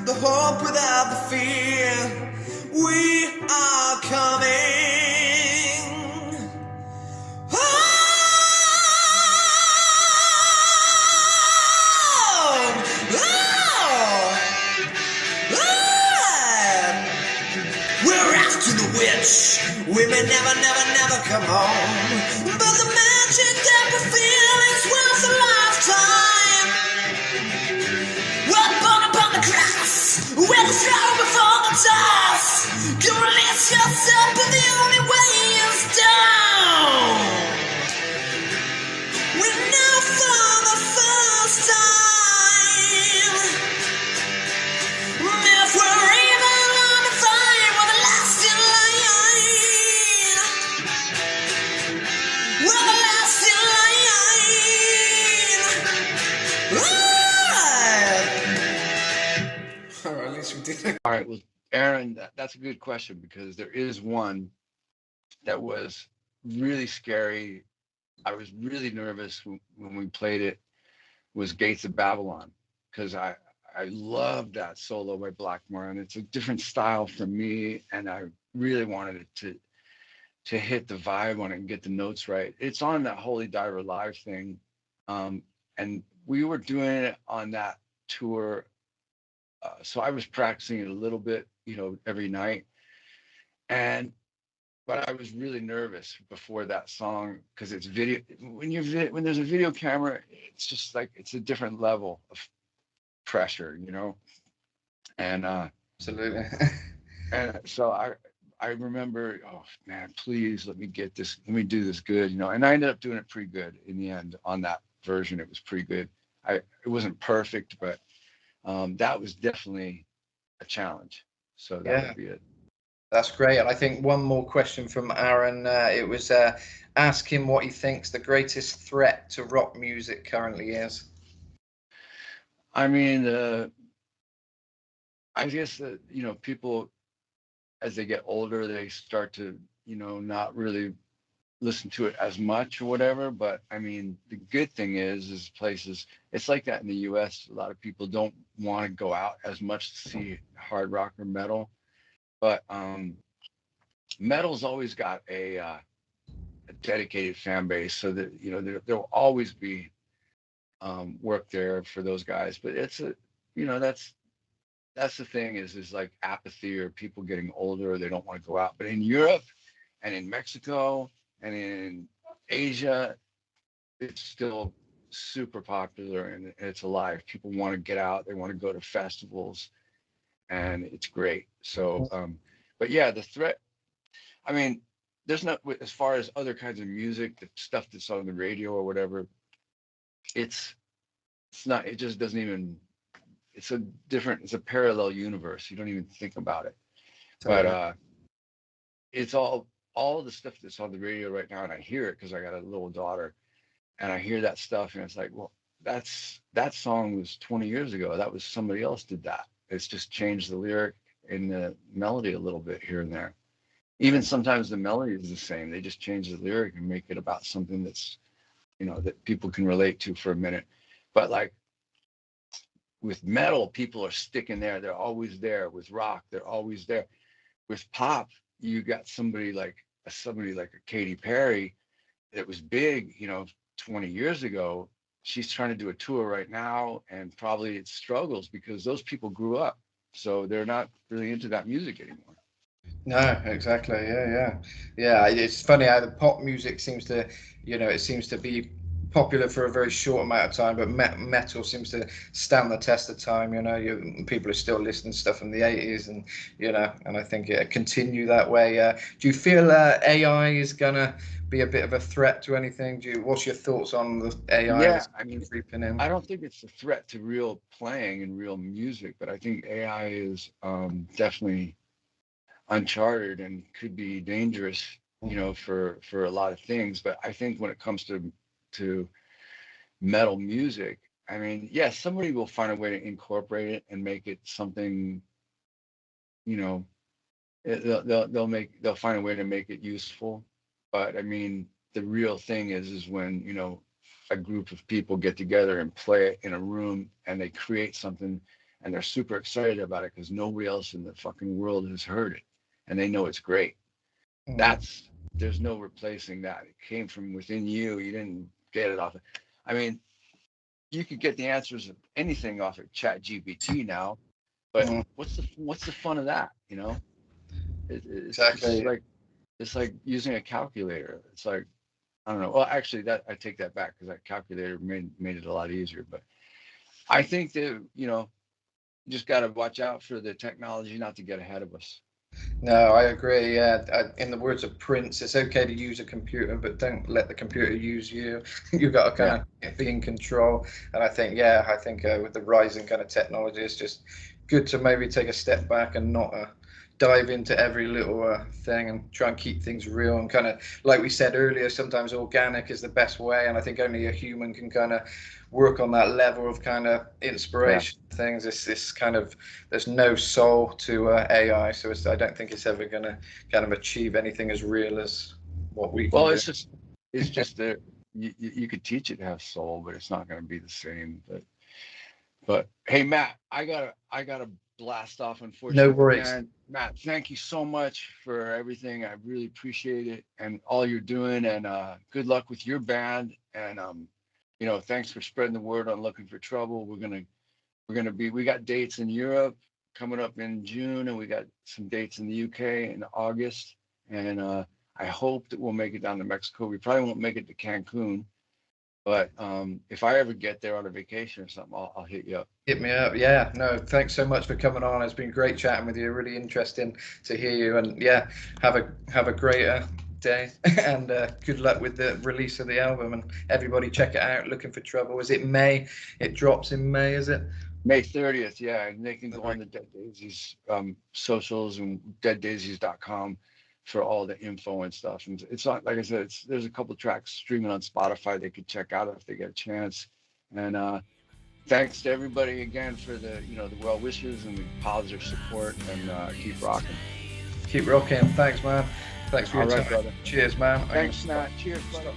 the hope without the fear. We are coming home. We're after the witch. We may never, never, never come home, but the magic that we feel is worth a lifetime. We're born upon the cross, we're the throw before the toss. You release yourself, but the only way is down. We know for the first time if we're even on the fire with the last in line. We're the last in line. Or at least we did. All right, well, Aaron, that's a good question because there is one that was really scary. I was really nervous when we played it. Was Gates of Babylon, because I love that solo by Blackmore, and it's a different style for me, and I really wanted it to hit the vibe on it and get the notes right. It's on that Holy Diver Live thing, and we were doing it on that tour, so I was practicing it a little bit, every night, but I was really nervous before that song because it's video. When there's a video camera, it's just like it's a different level of pressure, and Absolutely. and so I remember, oh man, please let me do this good, and I ended up doing it pretty good in the end. On that version, it was pretty good. It wasn't perfect, but that was definitely a challenge, so that would be it. That's great. And I think one more question from Aaron. It was ask him what he thinks the greatest threat to rock music currently is. I mean, I guess that, people, as they get older, they start to, not really listen to it as much or whatever. But I mean, the good thing is places, it's like that in the US. A lot of people don't want to go out as much to see hard rock or metal. But metal's always got a dedicated fan base, so that there'll always be work there for those guys. But it's that's the thing is like apathy or people getting older, or they don't want to go out. But in Europe and in Mexico and in Asia, it's still super popular and it's alive. People want to get out, they want to go to festivals, and it's great. So but yeah, the threat, I mean, there's not, as far as other kinds of music, the stuff that's on the radio or whatever, it's not, it just doesn't even, it's a parallel universe. You don't even think about it. Totally. But it's all the stuff that's on the radio right now, and I hear it because I got a little daughter, and I hear that stuff, and it's like, well, that song was 20 years ago. That was somebody else did that. It's just changed the lyric and the melody a little bit here and there. Even sometimes the melody is the same. They just change the lyric and make it about something that's, that people can relate to for a minute. But like with metal, people are sticking there. They're always there. With rock, they're always there. With pop, you got somebody like somebody like a Katy Perry that was big, 20 years ago. She's trying to do a tour right now, and probably it struggles because those people grew up, so they're not really into that music anymore. No, exactly. Yeah. It's funny how the pop music seems to, it seems to be popular for a very short amount of time, but metal seems to stand the test of time. People are still listening to stuff from the 80s, and and I think it'll continue that way. Do you feel AI is gonna be a bit of a threat to anything? What's your thoughts on the AI? Yeah, I mean, creeping in? I don't think it's a threat to real playing and real music, but I think AI is definitely uncharted and could be dangerous, for a lot of things. But I think when it comes to metal music, I mean, yes, somebody will find a way to incorporate it and make it something, they'll find a way to make it useful. But I mean, the real thing is when, a group of people get together and play it in a room and they create something and they're super excited about it because nobody else in the fucking world has heard it and they know it's great. There's no replacing that. It came from within you. You didn't get it off. I mean, you could get the answers of anything off of Chat GPT now, but what's the fun of that? It's Exactly. it's like using a calculator. It's like, I don't know. Well, actually, that I take that back because that calculator made it a lot easier. But I think that you just got to watch out for the technology not to get ahead of us. No, I agree. Yeah, in the words of Prince, it's okay to use a computer, but don't let the computer use you. You've got to kind of be in control. And I think, with the rising kind of technology, it's just good to maybe take a step back and not dive into every little thing, and try and keep things real, and kind of, like we said earlier, sometimes organic is the best way. And I think only a human can kind of work on that level of kind of inspiration things. It's kind of, there's no soul to AI, so I don't think it's ever going to kind of achieve anything as real as what we can do. It's just that you could teach it to have soul, but it's not going to be the same. But hey, Matt, I gotta blast off, unfortunately. No worries. And Matt, thank you so much for everything. I really appreciate it and all you're doing, and good luck with your band. And thanks for spreading the word on Looking for Trouble. We got dates in Europe coming up in June, and we got some dates in the UK in August. And I hope that we'll make it down to Mexico. We probably won't make it to Cancun, but if I ever get there on a vacation or something, I'll hit you up. Hit me up. Yeah, no, thanks so much for coming on. It's been great chatting with you. Really interesting to hear you. And yeah, have a great day, and good luck with the release of the album. And everybody check it out. Looking for Trouble. Is it May? It drops in May, is it? May 30th, yeah. And they can go on the Dead Daisies socials and deaddaisies.com for all the info and stuff. And it's not, like I said, there's a couple of tracks streaming on Spotify they could check out if they get a chance. And thanks to everybody again for the well wishes and the positive support, and keep rocking. Keep rocking. Thanks, man. Thanks for your time. Brother. Cheers, man. Thanks, Matt. Cheers, brother.